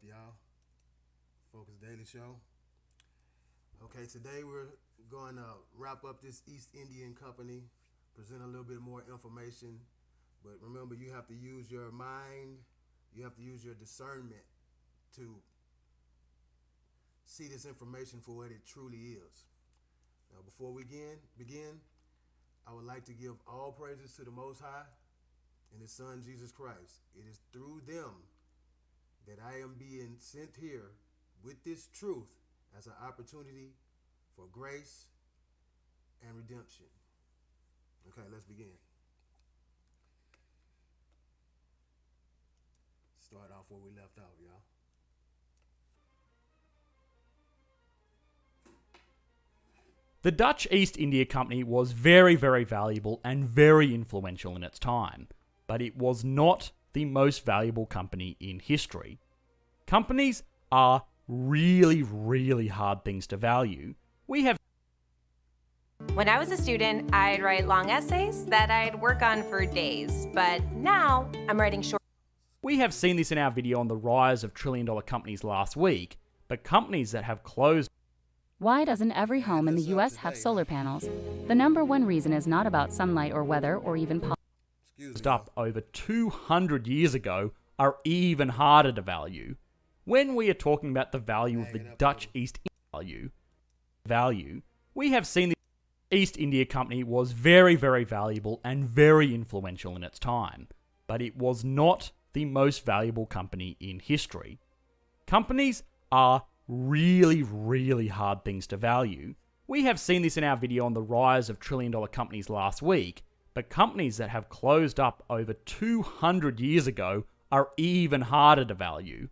y'all? Focus Daily Show. Okay, today we're going to wrap up this East Indian Company, present a little bit more information. But remember, you have to use your mind, you have to use your discernment to see this information for what it truly is. Now, before we begin, I would like to give all praises to the Most High and His Son, Jesus Christ. It is through them that I am being sent here with this truth as an opportunity for grace and redemption. Okay, let's begin. Start off where we left off, y'all. The Dutch East India Company was very, very valuable and very influential in its time, but it was not the most valuable company in history. Companies are really, really hard things to value. When I was a student, I'd write long essays that I'd work on for days, but now I'm writing short. We have seen this in our video on the rise of trillion-dollar companies last week, but companies that have closed. Why doesn't every home in the US have solar panels? The number one reason is not about sunlight or weather or even Up over 200 years ago are even harder to value. When we are talking about the value of the Dutch East India value, we have seen the East India Company was very, very valuable and very influential in its time, but it was not the most valuable company in history. Companies are really, really hard things to value. We have seen this in our video on the rise of trillion-dollar companies last week, but companies that have closed up over 200 years ago are even harder to value.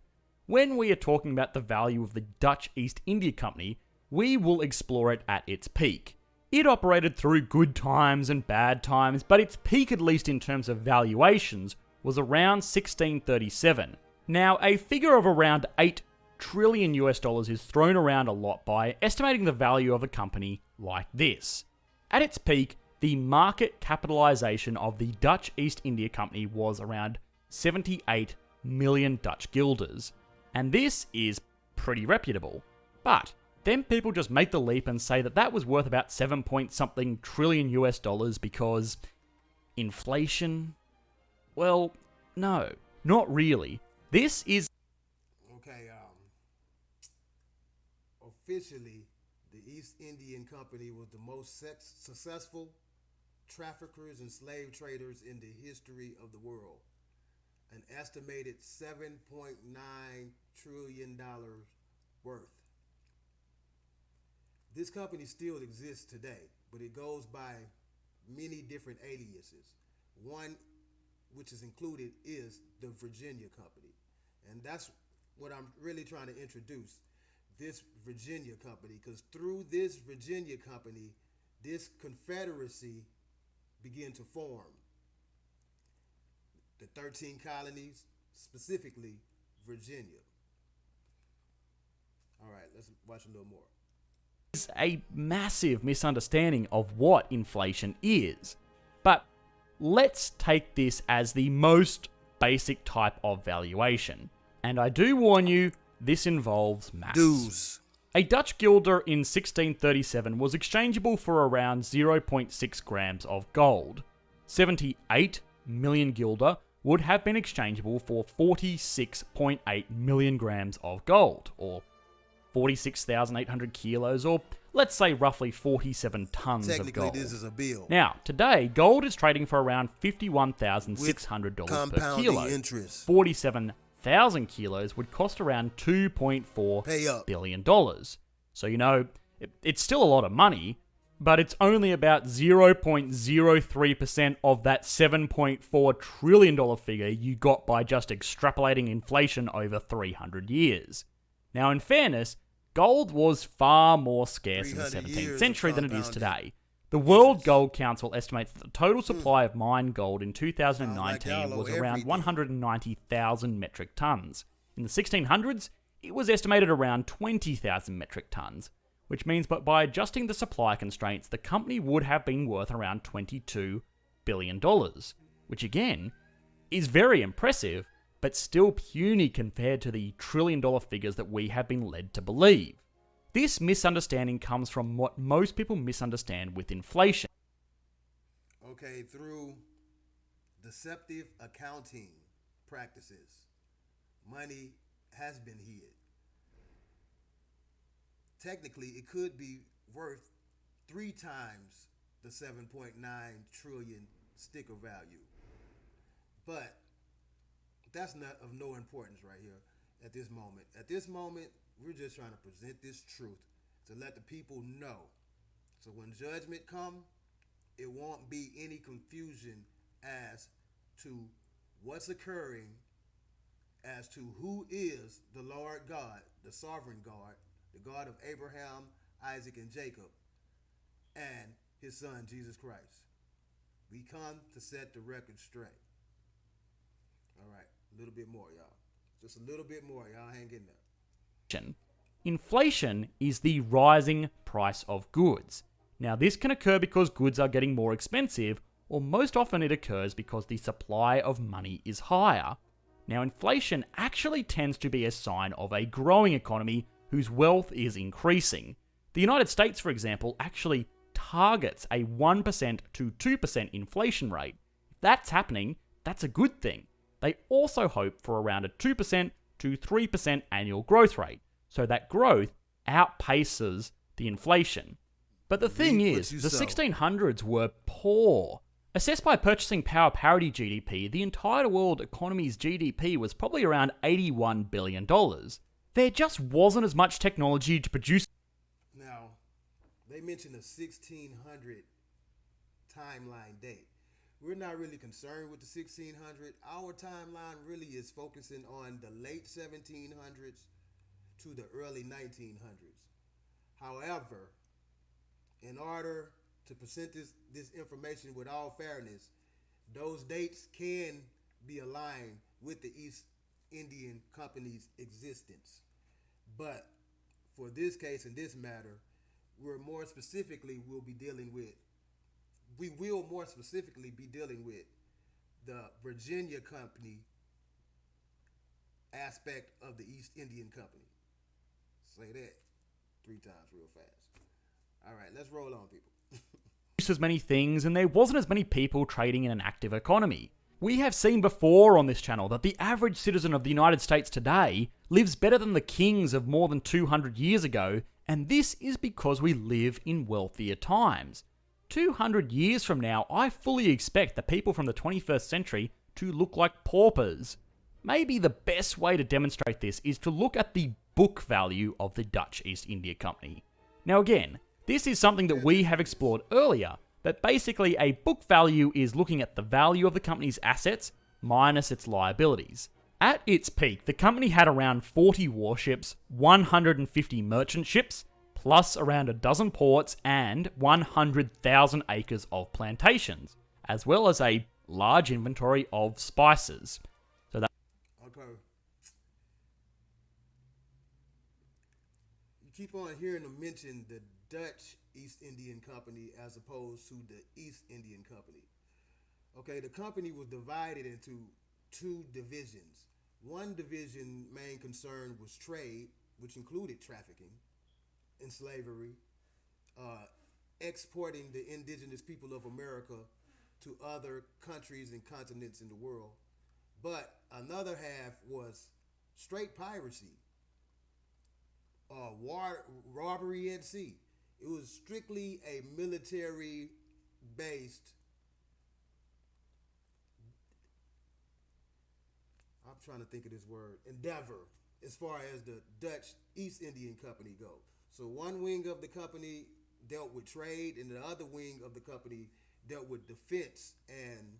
When we are talking about the value of the Dutch East India Company, we will explore it at its peak. It operated through good times and bad times, but its peak, at least in terms of valuations, was around 1637. Now, a figure of around $8 trillion is thrown around a lot by estimating the value of a company like this. At its peak, the market capitalization of the Dutch East India Company was around 78 million Dutch guilders, and this is pretty reputable. But then people just make the leap and say that that was worth about 7-point-something trillion because inflation? Well, no, not really. This is Okay, officially, the East Indian Company was the most successful traffickers and slave traders in the history of the world. An estimated $7.9 trillion worth. This company still exists today, but it goes by many different aliases. One which is included is the Virginia Company. And that's what I'm really trying to introduce, this Virginia Company, because through this Virginia Company, this confederacy began to form. The 13 colonies, specifically Virginia. All right, let's watch a little more. Is a massive misunderstanding of what inflation is. But let's take this as the most basic type of valuation. And I do warn you, this involves maths. A Dutch guilder in 1637 was exchangeable for around 0.6 grams of gold. 78 million guilder would have been exchangeable for 46.8 million grams of gold, or 46,800 kilos, or let's say roughly 47 tons of gold. Technically, this is a bill. Now, today, gold is trading for around $51,600 per kilo. Interest. 47,000 kilos would cost around $2.4 billion. So, you know, it's still a lot of money, but it's only about 0.03% of that $7.4 trillion figure you got by just extrapolating inflation over 300 years. Now, in fairness, gold was far more scarce in the 17th century than it is today. The World Gold Council estimates that the total supply of mined gold in 2019 was around 190,000 metric tons. In the 1600s, it was estimated around 20,000 metric tons, which means that by adjusting the supply constraints, the company would have been worth around $22 billion, which again is very impressive, but still puny compared to the trillion-dollar figures that we have been led to believe. This misunderstanding comes from what most people misunderstand with inflation. Okay, through deceptive accounting practices, money has been hid. Technically, it could be worth 3 times the 7.9 trillion sticker value. But that's not of no importance right here at this moment. At this moment, we're just trying to present this truth to let the people know. So when judgment comes, it won't be any confusion as to what's occurring, as to who is the Lord God, the sovereign God, the God of Abraham, Isaac, and Jacob, and his son, Jesus Christ. We come to set the record straight. All right, a little bit more, y'all. Just a little bit more, y'all. Hang in there. Inflation is the rising price of goods. Now, this can occur because goods are getting more expensive, or most often it occurs because the supply of money is higher. Now, inflation actually tends to be a sign of a growing economy whose wealth is increasing. The United States, for example, actually targets a 1% to 2% inflation rate. If that's happening, that's a good thing. They also hope for around a 2% to 3% annual growth rate, so that growth outpaces the inflation. But the thing is, the 1600s were poor. Assessed by Purchasing Power Parity GDP, the entire world economy's GDP was probably around $81 billion. There just wasn't as much technology to produce. Now, they mentioned a 1600 timeline date. We're not really concerned with the 1600. Our timeline really is focusing on the late 1700s to the early 1900s. However, in order to present this information with all fairness, those dates can be aligned with the East Indian Company's existence. But for this case and this matter, we will more specifically be dealing with the Virginia Company aspect of the East Indian Company. Say that 3 times real fast. All right, let's roll on, people. As many things, and there wasn't as many people trading in an active economy. We have seen before on this channel that the average citizen of the United States today lives better than the kings of more than 200 years ago, and this is because we live in wealthier times. 200 years from now, I fully expect the people from the 21st century to look like paupers. Maybe the best way to demonstrate this is to look at the book value of the Dutch East India Company. Now again, this is something that we have explored earlier, that basically a book value is looking at the value of the company's assets minus its liabilities. At its peak, the company had around 40 warships, 150 merchant ships, plus around a dozen ports and 100,000 acres of plantations, as well as a large inventory of spices. So that Okay. You keep on hearing them mention the Dutch East Indian Company as opposed to the East Indian Company. Okay, the company was divided into 2 divisions. One division main concern was trade, which included trafficking and slavery, exporting the indigenous people of America to other countries and continents in the world. But another half was straight piracy, robbery at sea. It was strictly a military-based, I'm trying to think of this word, endeavor, as far as the Dutch East Indian Company go. So one wing of the company dealt with trade, and the other wing of the company dealt with defense and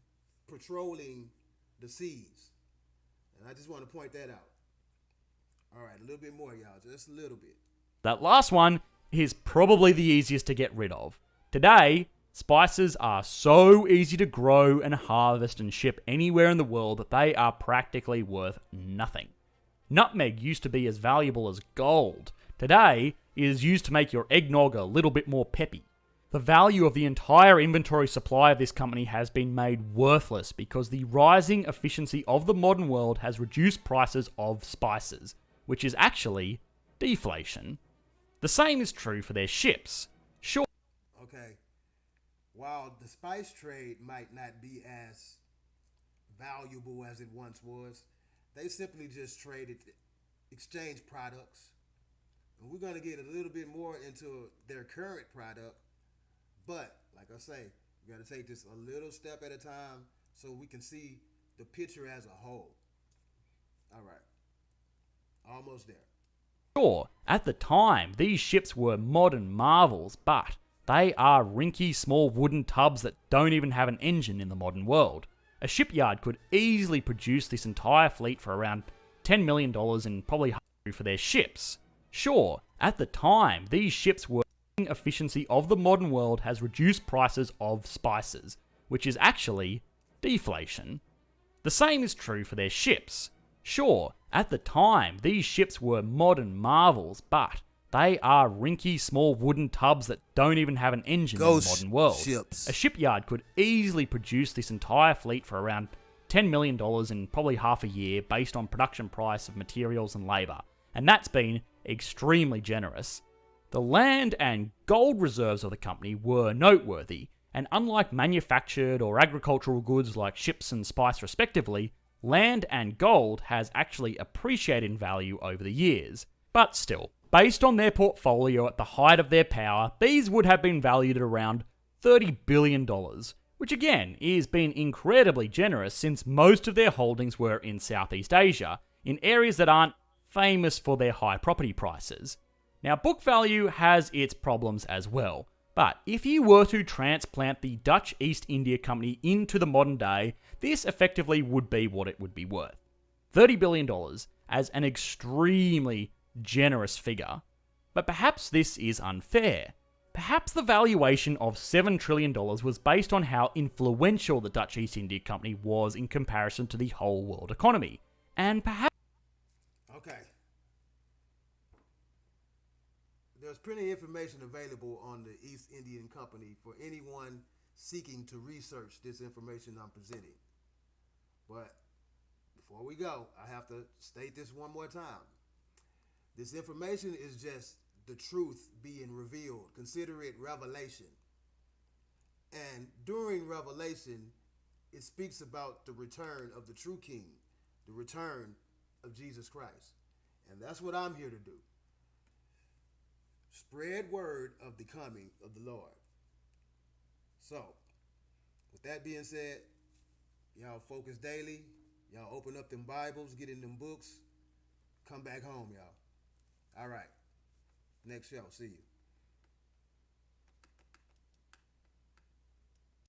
patrolling the seas. And I just want to point that out. All right, a little bit more, y'all, just a little bit. That last one is probably the easiest to get rid of. Today, spices are so easy to grow and harvest and ship anywhere in the world that they are practically worth nothing. Nutmeg used to be as valuable as gold. Today, it is used to make your eggnog a little bit more peppy. The value of the entire inventory supply of this company has been made worthless because the rising efficiency of the modern world has reduced prices of spices, which is actually deflation. The same is true for their ships. Sure. Okay. While the spice trade might not be as valuable as it once was, they simply just exchange products. And we're going to get a little bit more into their current product. But, like I say, you got to take this a little step at a time so we can see the picture as a whole. All right. Almost there. Sure, at the time, these ships were modern marvels, but they are rinky small wooden tubs that don't even have an engine in the modern world. A shipyard could easily produce this entire fleet for around $10 million and probably for their ships. Sure, at the time, these ships were efficiency of the modern world has reduced prices of spices, which is actually deflation. The same is true for their ships. Sure, at the time, these ships were modern marvels, but they are rinky small wooden tubs that don't even have an engine in the modern world. Ships. A shipyard could easily produce this entire fleet for around $10 million in probably half a year based on production price of materials and labour, and that's been extremely generous. The land and gold reserves of the company were noteworthy, and unlike manufactured or agricultural goods like ships and spice respectively, land and gold has actually appreciated in value over the years. But still, based on their portfolio at the height of their power, these would have been valued at around $30 billion, which again is been incredibly generous since most of their holdings were in Southeast Asia, in areas that aren't famous for their high property prices. Now, book value has its problems as well, but if you were to transplant the Dutch East India Company into the modern day, this effectively would be what it would be worth. $30 billion as an extremely generous figure. But perhaps this is unfair. Perhaps the valuation of $7 trillion was based on how influential the Dutch East India Company was in comparison to the whole world economy. And perhaps... Okay. There's plenty of information available on the East Indian Company for anyone seeking to research this information I'm presenting. But before we go, I have to state this one more time. This information is just the truth being revealed. Consider it revelation. And during revelation, it speaks about the return of the true king, the return of Jesus Christ. And that's what I'm here to do. Spread word of the coming of the Lord. So, with that being said, y'all focus daily. Y'all open up them Bibles, get in them books. Come back home, y'all. All right. Next show. See you.